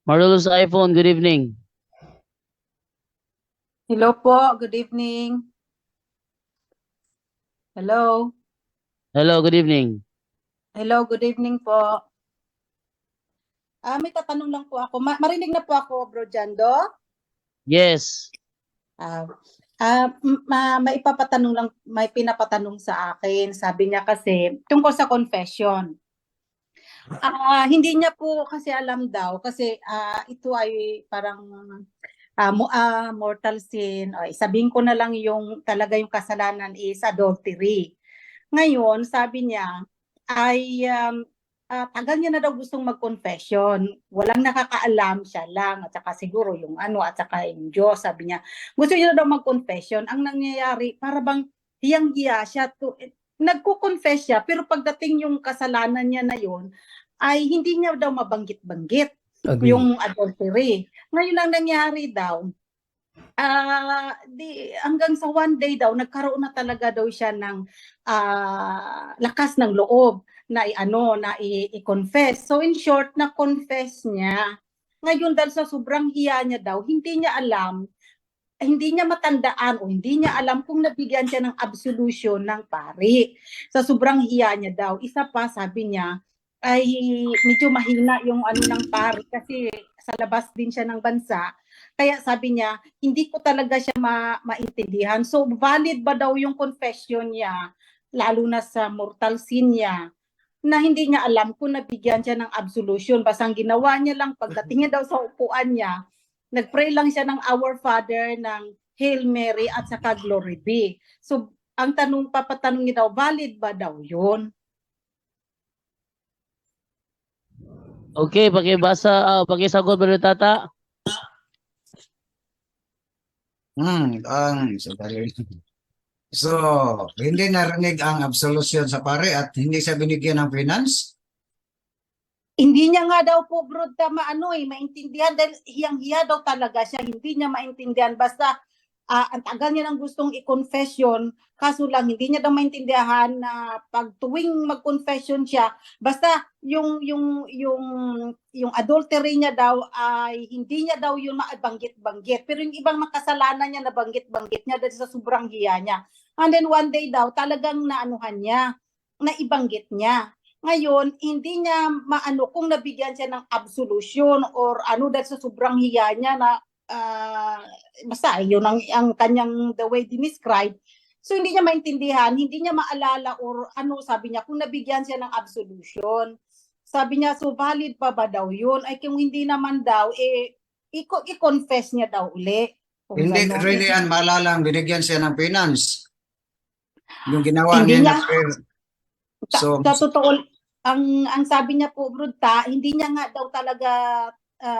Marvelous iPhone, good evening. Hello po, good evening. Hello. Hello, good evening. Hello, good evening po. May tatanong lang po ako. Marinig na po ako, Bro Jando. Yes. May pinapatanong sa akin. Sabi niya kasi, tungkol sa confession. Hindi niya po kasi alam daw, kasi ito ay parang mortal sin. Ay, sabihin ko na lang yung talaga yung kasalanan is adultery. Ngayon, sabi niya, ay tagal niya na daw gustong mag-confession. Walang nakakaalam, siya lang, at saka siguro yung at saka yung Diyos, sabi niya. Gusto niya na daw mag-confession. Ang nangyayari, para bang hiyang-hiya siya. Nagko-confess siya, pero pagdating yung kasalanan niya na yun, ay hindi niya daw mabanggit-banggit yung adultery. Ngayon ang nangyari daw, hanggang sa one day daw nagkaroon na talaga daw siya ng lakas ng loob na i-confess. So in short, na confess niya. Ngayon dahil sa sobrang hiya niya daw, hindi niya alam, hindi niya matandaan o hindi niya alam kung nabigyan siya ng absolution ng pari. Sa sobrang hiya niya daw, isa pa sabi niya ay medyo mahina yung ng pari kasi sa labas din siya ng bansa. Kaya sabi niya, hindi ko talaga siya maintindihan. So valid ba daw yung confession niya, lalo na sa mortal sin niya, na hindi niya alam kung nabigyan siya ng absolution. Basta ang ginawa niya lang, pagdating niya daw sa upuan niya, nagpray lang siya ng Our Father, ng Hail Mary, at saka Glory be. So ang papatanong niya daw, valid ba daw yun? Okay, pakisagot ba rin tata? So, hindi narinig ang absolution sa pare at hindi siya binigyan ng finance? Hindi niya nga daw po, bro, maintindihan dahil hiyang-hiya daw talaga siya. Hindi niya maintindihan. Basta ang tagal niya nang gustong i-confession, kaso lang hindi niya daw maintindihan na pag tuwing mag-confession siya, basta yung adultery niya daw ay hindi niya daw yun mabanggit-banggit. Pero yung ibang makasalanan niya nabanggit-banggit niya dahil sa sobrang hiya niya. And then one day daw talagang naibanggit niya. Ngayon, hindi niya kung nabigyan siya ng absolution or dahil sa sobrang hiya niya na basta yun ang kanyang the way dinescribe. So hindi niya maintindihan, hindi niya maalala or sabi niya kung nabigyan siya ng absolution. Sabi niya, so valid pa ba daw yun? Ay kung hindi naman daw, i-confess niya daw uli. Hindi really yan maalala ang binigyan siya ng finance. Yung ginawa hindi niya niya, na prayer. So, sa totoo, ang sabi niya po, Brudta, hindi niya nga daw talaga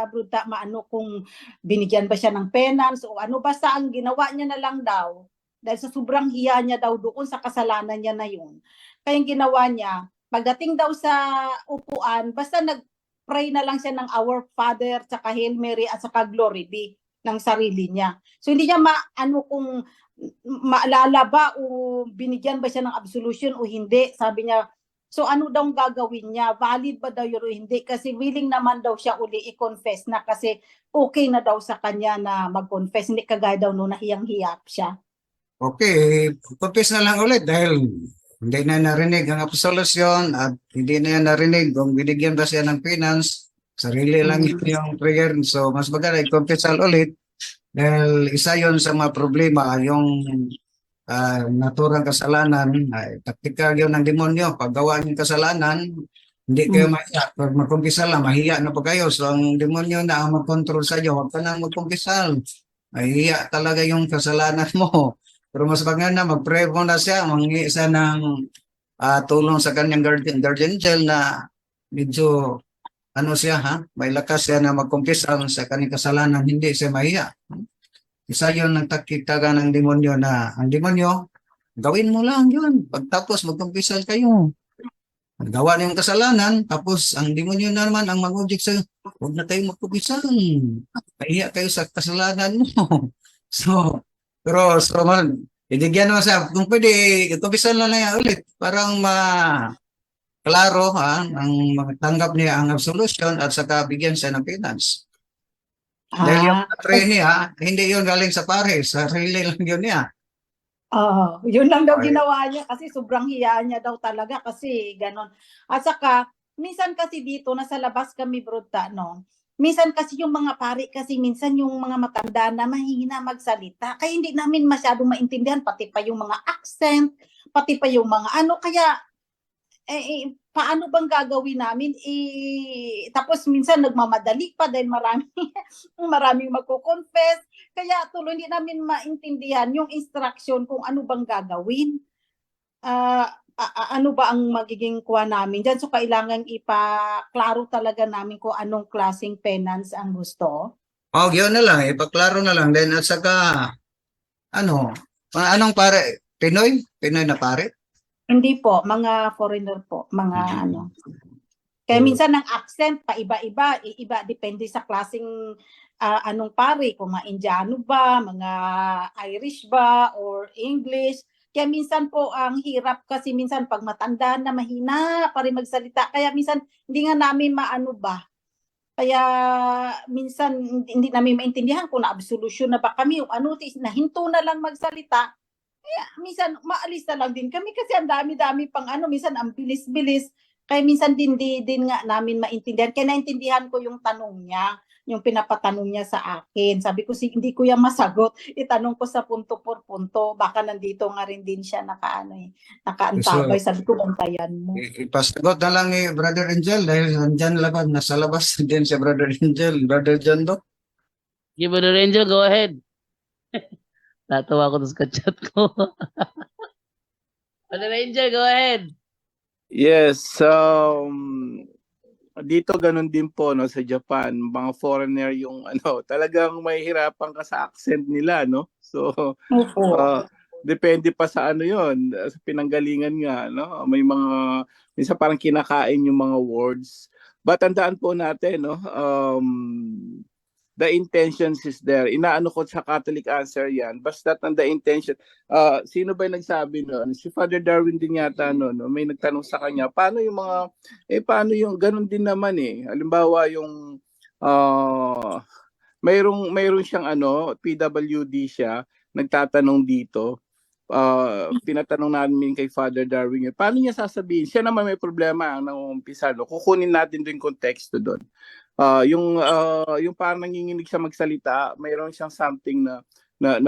Brudta kung binigyan ba siya ng penance o basta ang ginawa niya na lang daw dahil sa sobrang hiya niya daw doon sa kasalanan niya na yun. Kaya yung ginawa niya, pagdating daw sa upuan, basta nag-pray na lang siya ng Our Father, saka Hail Mary at saka Glory be ng sarili niya. So hindi niya kung maalala ba o binigyan ba siya ng absolution o hindi. Sabi niya, so ano daw gagawin niya? Valid ba daw yun o hindi? Kasi willing naman daw siya uli i-confess na kasi okay na daw sa kanya na mag-confess. Hindi kagaya daw no nahiyang-hiyap siya. okay, confess na lang ulit dahil hindi na narinig ang absolution at hindi na yan narinig kung binigyan ba siya ng finance. Sarili lang yun yung prayer. So, mas maganda i-confess ulit dahil isa yon sa mga problema, yung naturang kasalanan, ay taktika yun ng demonyo. Pag gawa ng kasalanan, hindi kayo mahiya. Pag magkumpisa lang, mahiya na po kayo. So, ang demonyo na ang mag-control sa iyo, huwag ka na magkumpisal. Mahiya talaga yung kasalanan mo. Pero mas maganda, mag-pray mo na siya, mangingi siya ng tulong sa kanyang guardian angel na medyo may lakas siya na magkumpisal sa kanyang kasalanan, hindi siya mahiya. Isa yun ang taktika ng demonyo na ang demonyo, gawin mo lang yun. Pagtapos magkumpisal kayo. Gawa na yung kasalanan, tapos ang demonyo na naman ang mag-object sa'yo, huwag na kayo magkumpisal. Mahiya kayo sa kasalanan mo. Pero ibigyan naman siya, kung pwede, kumpisal na lang yan ulit. Parang klaro ang matanggap niya ang absolution at saka bigyan siya ng penance. Dahil yung Ah, trainee hindi yun galing sa Paris, sarili lang yun niya. yun lang daw Okay. ginawa niya kasi sobrang hiya niya daw talaga kasi ganon. At saka, minsan kasi dito, nasa labas kami Brodta, no? Minsan kasi yung mga pari kasi minsan yung mga matanda na mahihina magsalita. Kaya hindi namin masyadong maintindihan, pati pa yung mga accent, pati pa yung mga ano. Kaya paano bang gagawin namin? Tapos minsan nagmamadali pa dahil maraming magko-confess. Kaya tuloy hindi namin maintindihan yung instruction kung ano bang gagawin. Ano ba ang magiging kuha namin dyan? So kailangan ipaklaro talaga namin kung anong klaseng penance ang gusto. Yun na lang, ipaklaro na lang. Then at saka, ano, anong pare? Pinoy? Pinoy na pare? Hindi po, mga foreigner po, mga ano. Kaya minsan ang accent paiba-iba, iba depende sa klaseng anong pari, kung mga Indiano ba, mga Irish ba, or English. Kaya minsan po ang hirap kasi minsan pag matanda na mahina pa rin magsalita. Kaya minsan hindi nga namin maano ba. Kaya minsan hindi namin maintindihan kung na-absolution na ba kami o ano, nahinto na lang magsalita. Kaya minsan maalis na lang din kami kasi ang dami-dami pang ano, minsan ang bilis-bilis. Kaya minsan din nga namin maintindihan. Kaya naintindihan ko yung tanong niya, yung pinapatanong niya sa akin. Sabi ko, hindi ko yan masagot. Itanong ko sa punto por punto. Baka nandito nga rin din siya nakaantabay. Sabi ko, bantayan mo. Ipasagot na lang ni Brother Angel dahil nandyan labas, nasa labas din si Brother Angel, Brother John Do. Okay, Brother Angel, go ahead. Natawa ko sa chat ko. Brother Angel, go ahead. Yes, dito ganun din po no sa Japan, mga foreigner yung ano, talagang mahihirapan ka sa accent nila no. So depende pa sa ano 'yon, sa pinanggalingan nga no. May mga minsan parang kinakain yung mga words. But tandaan po natin no, the intentions is there. Inaano ko sa Catholic answer yan. Basta the intention. Sino ba yung nagsabi noon? Si Father Darwin din yata no? May nagtanong sa kanya, paano yung mga, paano yung, ganun din naman Halimbawa yung, mayroong siyang ano, PWD siya, nagtatanong dito. Tinatanong namin kay Father Darwin, paano niya sasabihin? Siya naman may problema nang umpisa. No? Kukunin natin din konteksto doon. Yung parang nanginginig siya magsalita, mayroon siyang something na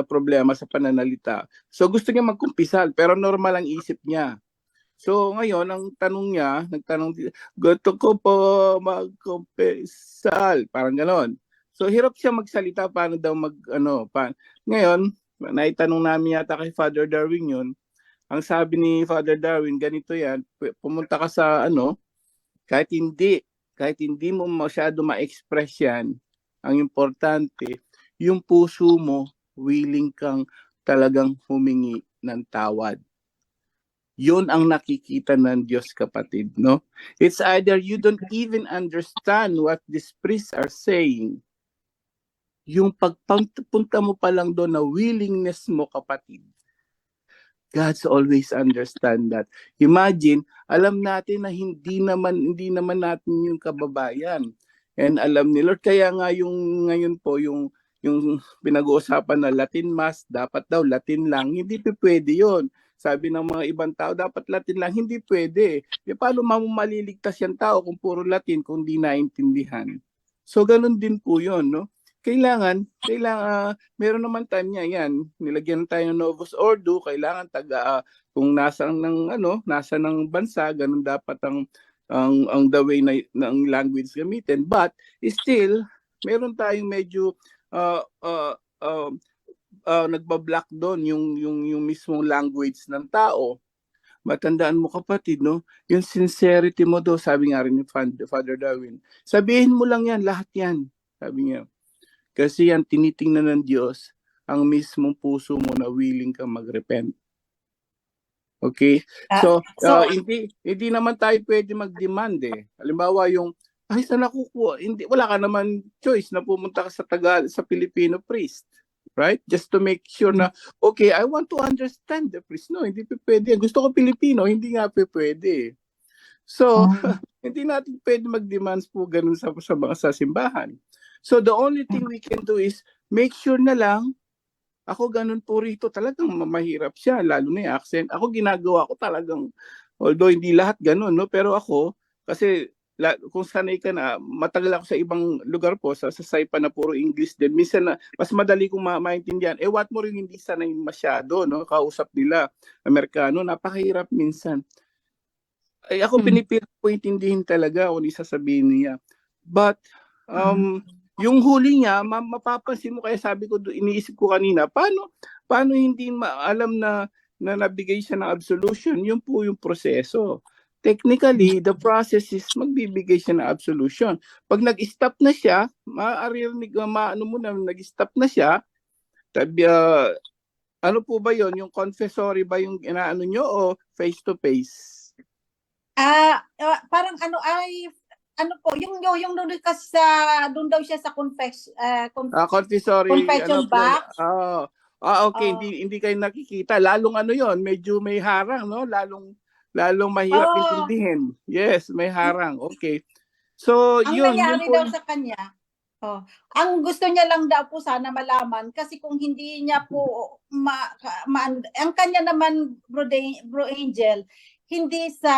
problema sa pananalita. So gusto niya magkumpisal, pero normal ang isip niya. So ngayon, ang tanong niya, gusto ko po magkumpisal, parang ganon. So hirap siya magsalita, paano daw Ngayon, naitanong namin yata kay Father Darwin yun. Ang sabi ni Father Darwin, ganito yan, pumunta ka sa kahit hindi mo masyado ma-express yan, ang importante, yung puso mo, willing kang talagang humingi ng tawad. Yun ang nakikita ng Diyos, kapatid, no? It's either you don't even understand what these priests are saying. Yung pagpunta mo pa lang doon na willingness mo, kapatid, God's always understand that. Imagine, alam natin na hindi naman natin yung kababayan. And alam ni Lord, kaya nga yung ngayon po, yung pinag-uusapan na Latin Mass, dapat daw Latin lang. Hindi pwede yun. Sabi ng mga ibang tao, dapat Latin lang. Hindi pwede. Paano maliligtas yung tao kung puro Latin, kung di naintindihan? So, ganun din po yun, no? Kailangan meron naman time niya yan, nilagyan tayo ng Novus Ordo, kailangan kung nasa ng bansa, ganun dapat ang the way ng language gamitin, but still meron tayong medyo nagbablock doon yung mismong language ng tao. Matandaan mo, kapatid, no? Yung sincerity mo do, sabi nga rin ni Father Darwin, sabihin mo lang yan, lahat yan, sabi niya. Kasi yan, tinitingnan ng Diyos ang mismong puso mo na willing kang mag-repent. Okay? So hindi naman tayo pwede mag-demand Halimbawa yung, saan nakukuha? Wala ka naman choice na pumunta ka sa Filipino priest. Right? Just to make sure na, okay, I want to understand the priest. No, hindi pwede. Gusto ko Filipino, hindi nga pwede. So, hindi natin pwede mag-demands po ganun sa simbahan. So the only thing we can do is make sure na lang, ako ganun po rito, talagang mahirap siya, lalo na yung accent. Ako ginagawa ko talagang, although hindi lahat ganun, no? Pero ako, kasi kung sanay ka na, matagal ako sa ibang lugar po, sa Saipan na puro English din, minsan na, mas madali kong maintindihan. What mo rin hindi sanay masyado, no? Kausap nila, Amerikano, napakahirap minsan. Ay, ako pinipilit ko intindihin talaga kung sasabihin niya. But, yung huli niya, mapapansin mo, kaya sabi ko, iniisip ko kanina, paano hindi alam na nabigay siya ng absolution? Yun po yung proseso. Technically, the process is magbibigay siya ng absolution. Pag nag-stop na siya, nag-stop na siya, tabi, ano po ba yon? Yung confessory ba yung inaano nyo o face-to-face? Parang ano po, yung doon kasi doon daw siya sa confessory. confession box. Okay, hindi kayo nakikita. Lalong ano yon, medyo may harang, no? Lalong mahirap intindihin. Yes, may harang. Okay. So, ang yun nangyari po daw sa kanya, ang gusto niya lang daw po sana malaman kasi kung hindi niya po ang kanya naman Bro Angel, hindi sa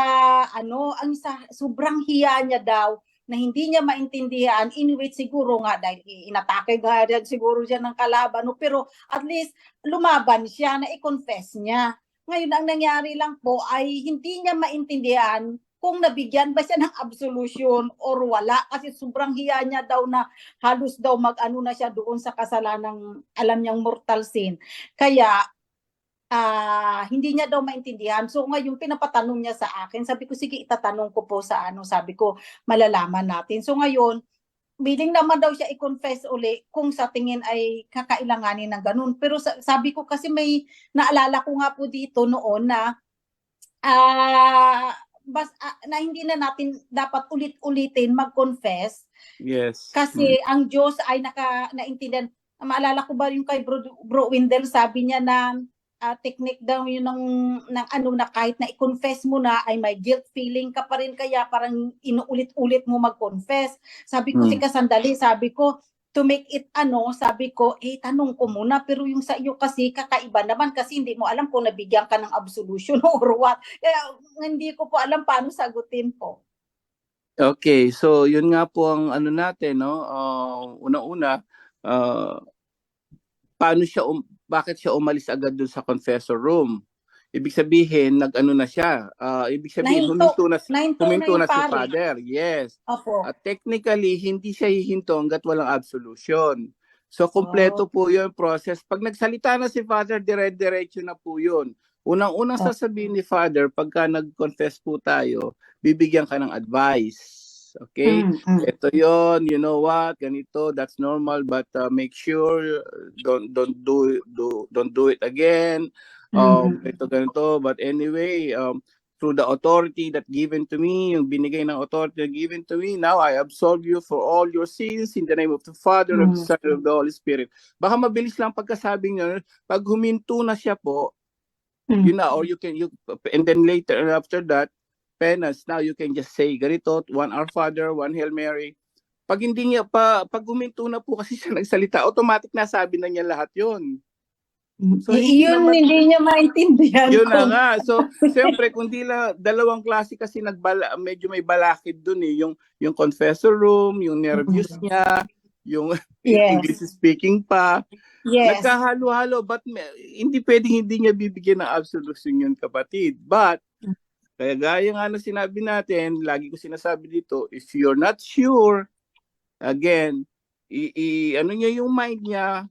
ang sobrang hiya niya daw na hindi niya maintindihan, in which siguro nga dahil inatake nga siguro siya ng kalaban, no? Pero at least lumaban siya, na i-confess niya. Ngayon, ang nangyari lang po ay hindi niya maintindihan kung nabigyan ba siya ng absolution or wala. Kasi sobrang hiya niya daw na halos daw mag-ano na siya doon sa kasalanang alam niyang mortal sin. Kaya, hindi niya daw maintindihan. So ngayon, pinapatanong niya sa akin. Sabi ko, sige, itatanong ko po sa sabi ko, malalaman natin. So ngayon, willing naman daw siya i-confess uli kung sa tingin ay kakailanganin ng ganun. Pero sabi ko kasi may naalala ko nga po dito noon na na hindi na natin dapat ulit-ulitin mag-confess. Yes. Kasi ang Diyos ay naintindihan. Maalala ko ba yung kay Bro Wendell, sabi niya na technique daw yun ng na kahit na i-confess mo na ay may guilt feeling ka pa rin, kaya parang inuulit-ulit mo mag-confess. Sabi ko, tika sandali, sabi ko, to make it sabi ko, tanong ko muna, pero yung sa iyo kasi kakaiba naman kasi hindi mo alam kung nabigyan ka ng absolution or what. Kaya hindi ko po alam paano sagutin po. Okay, so yun nga po ang natin, no? Una-una, bakit siya umalis agad dun sa confessor room? Ibig sabihin, nag-ano na siya. Ibig sabihin, huminto na si Father. Yes. Opo. At technically, hindi siya hihinto hanggat walang absolution. So, kompleto po yung process. Pag nagsalita na si Father, dire-diretso na po yun. Unang-unang sasabihin ni Father, pagka nag-confess po tayo, bibigyan ka ng advice. Okay? Ito yon, you know what, ganito, that's normal, but make sure don't do it again. Ito ganito, but anyway, through the authority that given to me, yung binigay ng authority that given to me, now I absolve you for all your sins in the name of the Father, of the Son, of the Holy Spirit. Baka mabilis lang pagkasabing nyo, pag huminto na siya po, you know, or and then later, after that, penance, now you can just say, ganito, 1 Our Father, 1 Hail Mary. Pag hindi niya pag huminto na po kasi siya nagsalita, automatic na sabi na niya lahat yun. So, hindi niya maintindihan. Yun na nga. So, siyempre, kung dalawang klase kasi medyo may balakid dun eh. Yung confessor room, yung nervous niya, yung English speaking pa. Yes. Nagkahalo-halo, but hindi pwedeng hindi niya bibigyan ng absolution yun, kapatid. But, kaya gaya nga na sinabi natin, lagi ko sinasabi dito, if you're not sure, again, ano niya yung mind niya,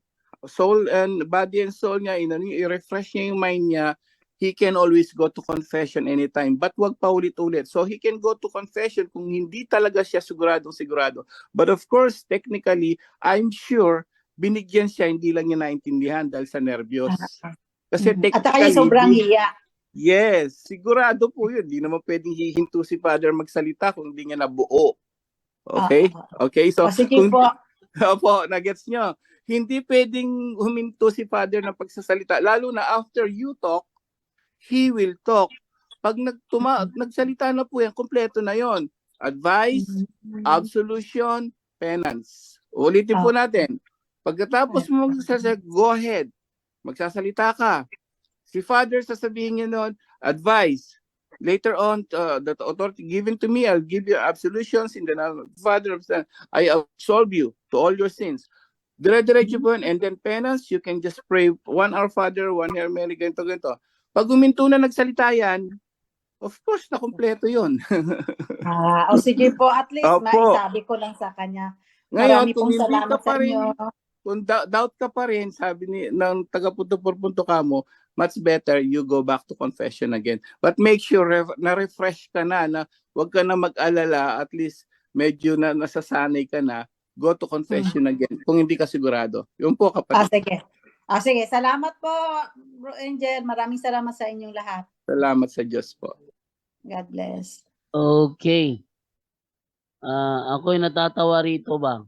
soul and body and soul niya, i-refresh niya yung mind niya, he can always go to confession anytime. But wag pa ulit-ulit. So he can go to confession kung hindi talaga siya sigurado. But of course, technically, I'm sure, binigyan siya, hindi lang niya naintindihan dahil sa nervyos. Kasi technically, at saka sobrang hiya. Yes, sigurado po yun. Di naman pwedeng hihinto si Father magsalita kung hindi niya nabuo. Okay? Okay, so sige po. Opo, nagets nyo. Hindi pwedeng huminto si Father ng pagsasalita. Lalo na after you talk, he will talk. Pag nagsalita na po yan, kompleto na yon. Advice, absolution, penance. Ulitin po natin. Pagkatapos mo magsasalita, go ahead. Magsasalita ka. Si Father sasabihin niya noon, advice. Later on, the authority given to me, I'll give you absolutions in the name of the Father of Son. I absolve you to all your sins. Dire-diretso po yun. And then penance, you can just pray 1 Our Father, 1 Hail Mary, ganito. Pag uminto na nagsalita yan, of course, nakumpleto yun. O sige po, at least Opo. maisabi ko lang sa kanya. Ngayon, Marami kung pong hindi ka salamat pa sa rin, inyo. kung doubt ka pa rin, sabi ng taga-punto-punto ka mo, much better you go back to confession again. But make sure na-refresh ka na huwag ka na mag-alala, at least medyo na nasasanay ka na, go to confession again kung hindi ka sigurado. Yun po, kapatid. Sige. Sige, salamat po, Bro Angel. Maraming salamat sa inyong lahat. Salamat sa Diyos po. God bless. Okay. Ako'y natatawa rito ba?